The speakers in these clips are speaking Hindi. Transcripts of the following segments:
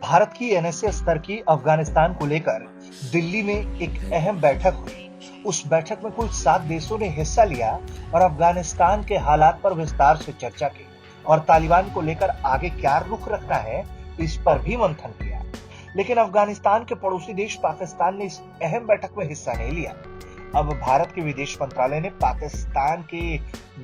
भारत की एनएसए स्तर की अफगानिस्तान को लेकर दिल्ली में एक अहम बैठक हुई। उस बैठक में कुल 7 देशों ने हिस्सा लिया और अफगानिस्तान के हालात पर विस्तार से चर्चा की और तालिबान को लेकर आगे क्या रुख रखना है, इस पर भी मंथन किया। लेकिन अफगानिस्तान के पड़ोसी देश पाकिस्तान ने इस अहम बैठक में हिस्सा नहीं लिया। अब भारत के विदेश मंत्रालय ने पाकिस्तान के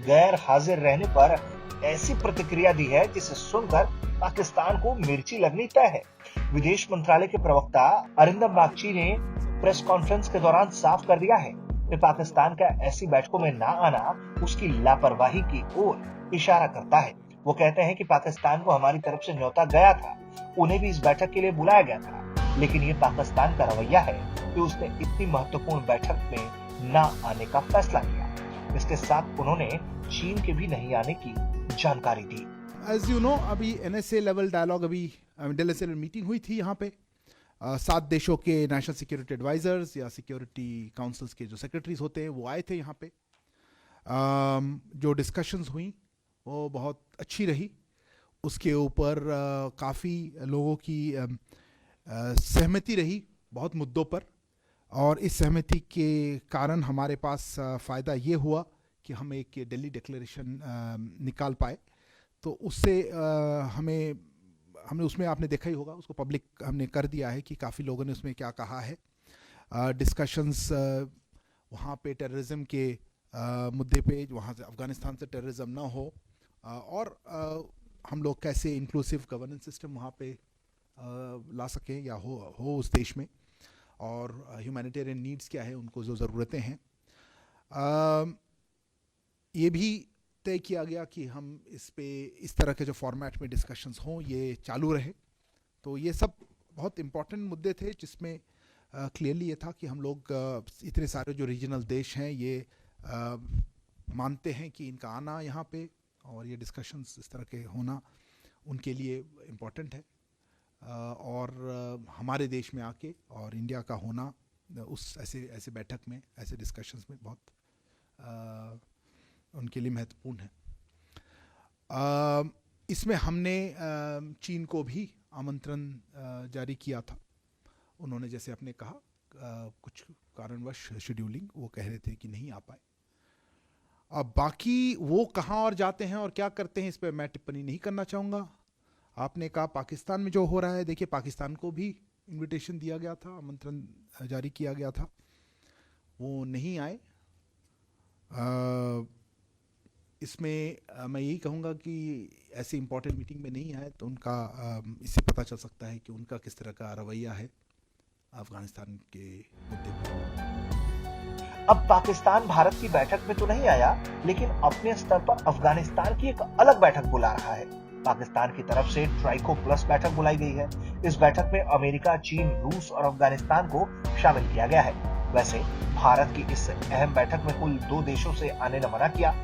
गैर हाजिर रहने पर ऐसी प्रतिक्रिया दी है जिसे सुनकर पाकिस्तान को मिर्ची लगनी तय है। विदेश मंत्रालय के प्रवक्ता अरिंदम बागची ने प्रेस कॉन्फ्रेंस के दौरान साफ कर दिया है कि पाकिस्तान का ऐसी बैठकों में ना आना उसकी लापरवाही की ओर इशारा करता है। वो कहते हैं कि पाकिस्तान को हमारी तरफ से न्योता गया था, उन्हें भी इस बैठक के लिए बुलाया गया था, लेकिन ये पाकिस्तान का रवैया है कि उसने इतनी महत्वपूर्ण बैठक में ना आने का फैसला किया। इसके साथ उन्होंने चीन के भी नहीं आने की जानकारी दी। As you know, अभी NSA लेवल डायलॉग दिल्ली से मीटिंग हुई थी। यहाँ पे 7 देशों के नेशनल सिक्योरिटी एडवाइजर्स या सिक्योरिटी काउंसिल्स के जो सेक्रेटरीज होते हैं वो आए थे यहाँ पे। जो डिस्कशंस हुई वो बहुत अच्छी रही। उसके ऊपर काफ़ी लोगों की सहमति रही बहुत मुद्दों पर, और इस सहमति के कारण हमारे पास फ़ायदा ये हुआ कि हम एक दिल्ली डिक्लेरेशन निकाल पाए। तो उससे हमने उसमें, आपने देखा ही होगा, उसको पब्लिक हमने कर दिया है कि काफ़ी लोगों ने उसमें क्या कहा है। डिस्कशंस वहाँ पे टेररिज्म के मुद्दे पे, वहाँ से अफ़गानिस्तान से टेररिज्म ना हो, और हम लोग कैसे इंक्लूसिव गवर्नेंस सिस्टम वहाँ पे ला सकें या हो उस देश में, और ह्यूमैनिटेरियन नीड्स क्या है, उनको जो ज़रूरतें हैं। ये भी तय किया गया कि हम इस तरह के जो फॉर्मेट में डिस्कशंस हों ये चालू रहे। तो ये सब बहुत इम्पोर्टेंट मुद्दे थे जिसमें क्लियरली ये था कि हम लोग इतने सारे जो रीजनल देश हैं ये मानते हैं कि इनका आना यहाँ पे और ये डिस्कशंस इस तरह के होना उनके लिए इम्पोर्टेंट है, और हमारे देश में आके और इंडिया का होना उस ऐसे बैठक में, ऐसे डिस्कशंस में बहुत उनके लिए महत्वपूर्ण है। इसमें हमने चीन को भी आमंत्रण जारी किया था। उन्होंने, जैसे आपने कहा, कुछ कारणवश शेड्यूलिंग वो कह रहे थे कि नहीं आ पाए। अब बाकी वो कहाँ और जाते हैं और क्या करते हैं, इस पर मैं टिप्पणी नहीं करना चाहूँगा। आपने कहा पाकिस्तान में जो हो रहा है, देखिए पाकिस्तान को भी इनविटेशन दिया गया था, आमंत्रण जारी किया गया था, वो नहीं आए। इसमें मैं यही कहूँगा कि ऐसी इम्पोर्टेंट मीटिंग में नहीं आए तो उनका इससे पता चल सकता है कि उनका किस तरह का रवैया है अफगानिस्तान के मुद्दे पर। अब पाकिस्तान भारत की बैठक में तो नहीं आया, लेकिन अपने स्तर पर अफगानिस्तान की एक अलग बैठक बुला रहा है। पाकिस्तान की तरफ से ट्राइको प्लस बैठक बुलाई गई है। इस बैठक में अमेरिका, चीन, रूस और अफगानिस्तान को शामिल किया गया है। वैसे भारत की इस अहम बैठक में कुल 2 देशों से आने ने मना किया,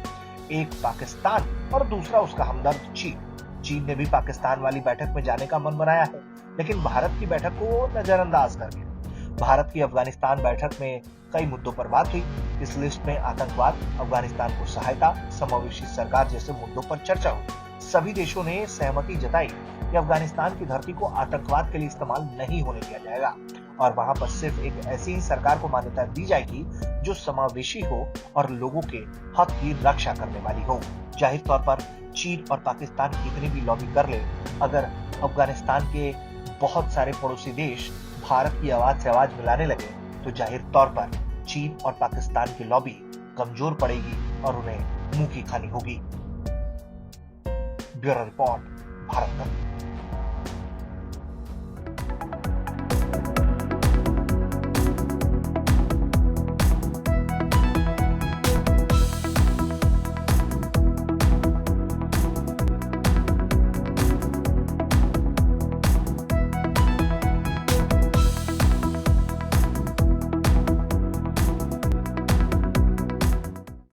एक पाकिस्तान और दूसरा उसका हमदर्द चीन। चीन ने भी पाकिस्तान वाली बैठक में जाने का मन बनाया है, लेकिन भारत की बैठक को नजरअंदाज कर दिया। भारत की अफगानिस्तान बैठक में कई मुद्दों पर बात हुई। इस लिस्ट में आतंकवाद, अफगानिस्तान को सहायता, समावेशी सरकार जैसे मुद्दों पर चर्चा हुई। सभी देशों ने सहमति जताई कि अफगानिस्तान की धरती को आतंकवाद के लिए इस्तेमाल नहीं होने दिया जाएगा और वहां पर सिर्फ एक ऐसी ही सरकार को मान्यता दी जाएगी जो समावेशी हो और लोगों के हक की रक्षा करने वाली हो। जाहिर तौर पर चीन और पाकिस्तान कितनी भी लॉबी कर ले, अगर अफगानिस्तान के बहुत सारे पड़ोसी देश भारत की आवाज से आवाज मिलाने लगे तो जाहिर तौर पर चीन और पाकिस्तान की लॉबी कमजोर पड़ेगी और उन्हें मुंह की खानी होगी। ब्यूरो रिपोर्ट, भारत तक।